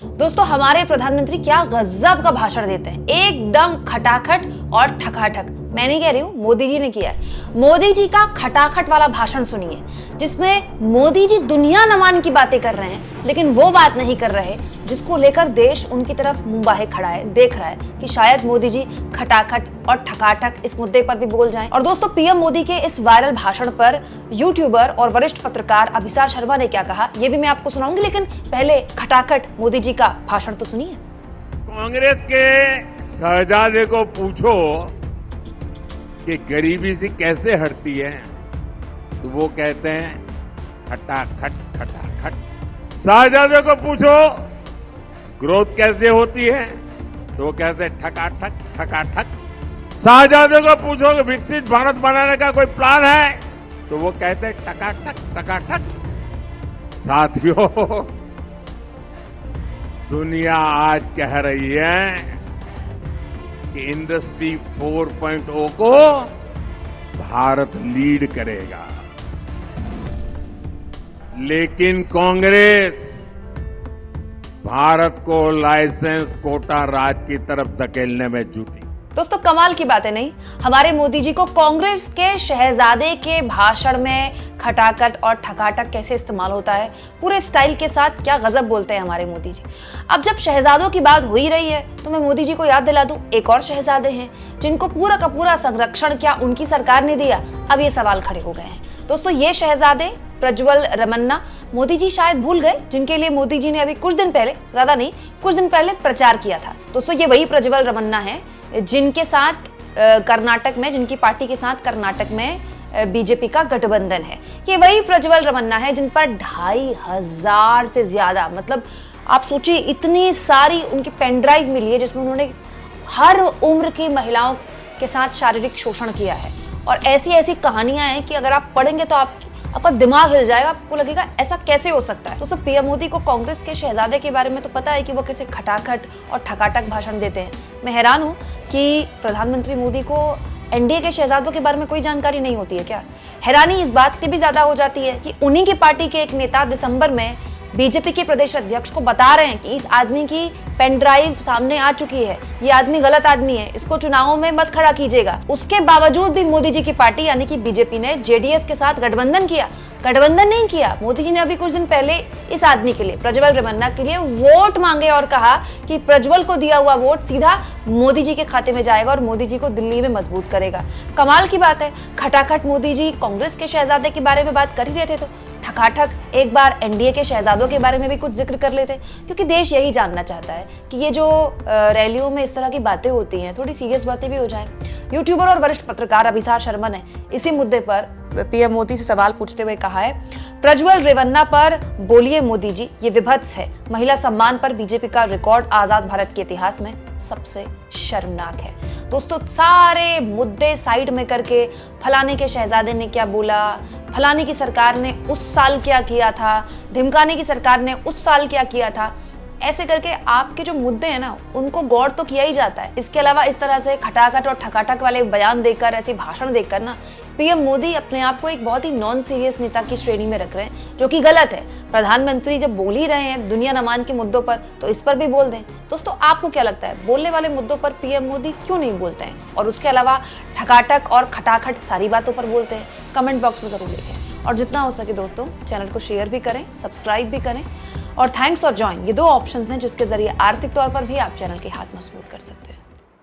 दोस्तों हमारे प्रधानमंत्री क्या गजब का भाषण देते हैं, एकदम खटाखट और ठकाठक। मैं नहीं कह रही हूँ, मोदी जी ने किया है। मोदी जी का खटाखट वाला भाषण सुनिए, जिसमें मोदी जी दुनिया नमान की बातें कर रहे हैं, लेकिन वो बात नहीं कर रहे जिसको लेकर देश उनकी तरफ मुंह बाहे खड़ा है, देख रहा है कि शायद मोदी जी खटाखट और ठकाठक इस मुद्दे पर भी बोल जाएं। और दोस्तों पीएम मोदी के इस वायरल भाषण पर यूट्यूबर और वरिष्ठ पत्रकार अभिसार शर्मा ने क्या कहा, ये भी मैं आपको सुनाऊंगी, लेकिन पहले खटाखट मोदी जी का भाषण तो सुनिए। कांग्रेस के शहजादे को पूछो कि गरीबी से कैसे हटती है, तो वो कहते हैं खटाखट खटाखट। शहजादे को पूछो ग्रोथ कैसे होती है, तो वो कहते हैं ठकाठक ठकाठक। शहजादे को पूछो कि विकसित भारत बनाने का कोई प्लान है, तो वो कहते हैं टकाटक टकाटक। साथियों, दुनिया आज कह रही है कि इंडस्ट्री 4.0 को भारत लीड करेगा, लेकिन कांग्रेस भारत को लाइसेंस कोटा राज की तरफ धकेलने में जुटी। दोस्तों कमाल की बात है नहीं, हमारे मोदी जी को कांग्रेस के शहजादे के भाषण में खटाखट और ठकाठक कैसे इस्तेमाल होता है, पूरे स्टाइल के साथ क्या गजब बोलते हैं हमारे मोदी जी। अब जब शहजादों की बात हो ही रही है तो मैं मोदी जी को याद दिला दूं, एक और शहजादे हैं जिनको पूरा का पूरा संरक्षण क्या उनकी सरकार ने दिया। अब ये सवाल खड़े हो गए हैं। दोस्तों ये शहजादे प्रज्वल रमन्ना, मोदी जी शायद भूल गए, जिनके लिए मोदी जी ने अभी कुछ दिन पहले, ज्यादा नहीं, कुछ दिन पहले प्रचार किया था। दोस्तों ये वही प्रज्वल रमन्ना है जिनके साथ कर्नाटक में, जिनकी पार्टी के साथ कर्नाटक में बीजेपी का गठबंधन है। ये वही प्रज्वल रमन्ना है जिन पर 2500 से ज्यादा, मतलब आप सोचिए इतनी सारी उनकी पेन ड्राइव मिली है जिसमें उन्होंने हर उम्र की महिलाओं के साथ शारीरिक शोषण किया है। और ऐसी ऐसी कहानियां हैं कि अगर आप पढ़ेंगे तो आपका दिमाग हिल जाएगा, आपको लगेगा ऐसा कैसे हो सकता है। दोस्तों पीएम मोदी को कांग्रेस के शहजादे के बारे में तो पता है कि वो कैसे खटाखट और ठकाठक भाषण देते हैं। मैं हैरान हूं कि प्रधानमंत्री मोदी को एनडीए के शहजादों के बारे में कोई जानकारी नहीं होती है क्या। हैरानी इस बात की भी ज्यादा हो जाती है कि उन्हीं की पार्टी के एक नेता दिसंबर में बीजेपी के प्रदेश अध्यक्ष को बता रहे हैं कि इस आदमी की पेन ड्राइव सामने आ चुकी है, ये आदमी गलत आदमी है, इसको चुनावों में मत खड़ा कीजिएगा। उसके बावजूद भी मोदी जी की पार्टी यानी कि बीजेपी ने जेडीएस के साथ गठबंधन किया। गठबंधन नहीं किया, मोदी जी ने अभी कुछ दिन पहले इस आदमी के लिए, प्रज्वल रमन्ना के लिए वोट मांगे और कहा कि प्रज्वल को दिया हुआ वोट सीधा मोदी जी के खाते में जाएगा और मोदी जी को दिल्ली में मजबूत करेगा। कमाल की बात है, खटाखट मोदी जी कांग्रेस के शहजादे के बारे में बात कर ही रहे थे तो ठकाठक एक बार एनडीए के शहजादों के बारे में भी कुछ जिक्र कर लेते, क्योंकि देश यही जानना चाहता है कि ये जो रैलियों में इस तरह की बातें होती हैं, थोड़ी सीरियस बातें भी हो जाएं। यूट्यूबर और वरिष्ठ पत्रकार अभिसार शर्मा ने इसी मुद्दे पर पीएम मोदी से सवाल पूछते हुए कहा है, प्रज्वल रेवन्ना पर बोलिए मोदी जी, ये विभत्स है। महिला सम्मान पर बीजेपी का रिकॉर्ड आजाद भारत के इतिहास में सबसे शर्मनाक है। दोस्तों सारे मुद्दे साइड में करके फलाने के शहजादे ने क्या बोला, फलाने की सरकार ने उस साल क्या किया था, ढिमकाने की सरकार ने उस साल क्या किया था, ऐसे करके आपके जो मुद्दे हैं ना उनको गौर तो किया ही जाता है। इसके अलावा इस तरह से खटाखट और ठकाठक वाले बयान देकर, ऐसे भाषण देकर ना पीएम मोदी अपने आप को एक बहुत ही नॉन सीरियस नेता की श्रेणी में रख रहे हैं, जो कि गलत है। प्रधानमंत्री जब बोल ही रहे हैं दुनिया नमान के मुद्दों पर, तो इस पर भी बोल दें। दोस्तों आपको क्या लगता है, बोलने वाले मुद्दों पर पीएम मोदी क्यों नहीं बोलते हैं, और उसके अलावा ठकाठक और खटाखट सारी बातों पर बोलते हैं? कमेंट बॉक्स में जरूर लिखें, और जितना हो सके दोस्तों चैनल को शेयर भी करें, सब्सक्राइब भी करें, और थैंक्स और ज्वाइन, ये 2 ऑप्शन हैं जिसके जरिए आर्थिक तौर पर भी आप चैनल के हाथ मजबूत कर सकते हैं।